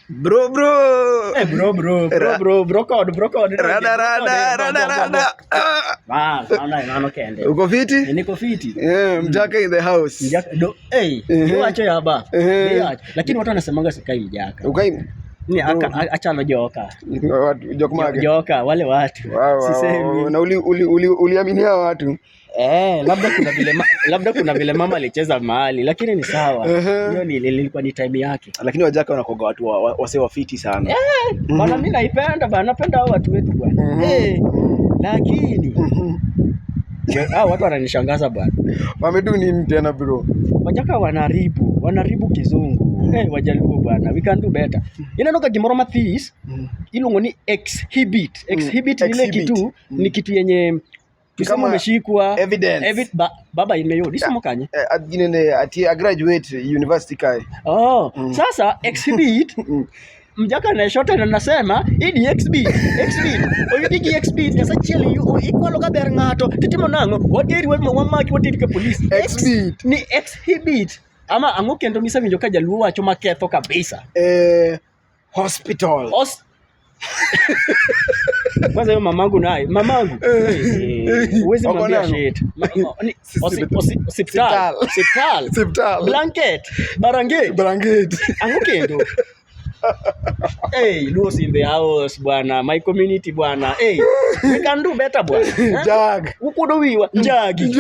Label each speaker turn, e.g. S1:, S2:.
S1: Bro.
S2: code.
S1: Rada.
S2: Naona kende.
S1: Uko fiti?
S2: Niko fiti.
S1: Mjaka in the house.
S2: Acha haba. Lakini watu wanasemanga sikai mjaka.
S1: Ukai
S2: ni acha anajoka.
S1: Joka
S2: wale watu.
S1: Sisemi. Na uliaminia watu.
S2: Labda kuna vile mama alicheza mahali, lakini ni sawa. Hiyo ilikuwa ni time yake.
S1: Lakini wajaka wanakoga watu wase wafiti sana.
S2: Bana mimi naipenda bana, napenda hao watu wetu bwana. Lakini watu wananishangaza bwana.
S1: Wamedu nini tena bro?
S2: Wajaka wanaribu kizungu. Wajaluo bwana, we can do better. Inanoka Gimoro Mathis, ilongo ni exhibit. Exhibit ile kitu ni kitu yenye tuseme umeshikwa
S1: evidence.
S2: Baba imeyo dismo kanye
S1: ati a graduate university kai.
S2: Sasa exhibit mjaka na shota na nasema idi exhibit oyudigi exhibit kasa cheli ikwalo ka ber ngato titimo nango wateri wamaki wateri ka police
S1: exhibit
S2: ni exhibit ama ango kendo misa winjo ka jaluo wacho maketho kabisa
S1: hospital.
S2: Kwanza hiyo mamangu uwezi mwambia shit. Hospital blanket barangate ango kendo. Luos in the house bwana, my community bwana. We can do better bwana.
S1: Jag.
S2: Ukudo wiwa. Jagi.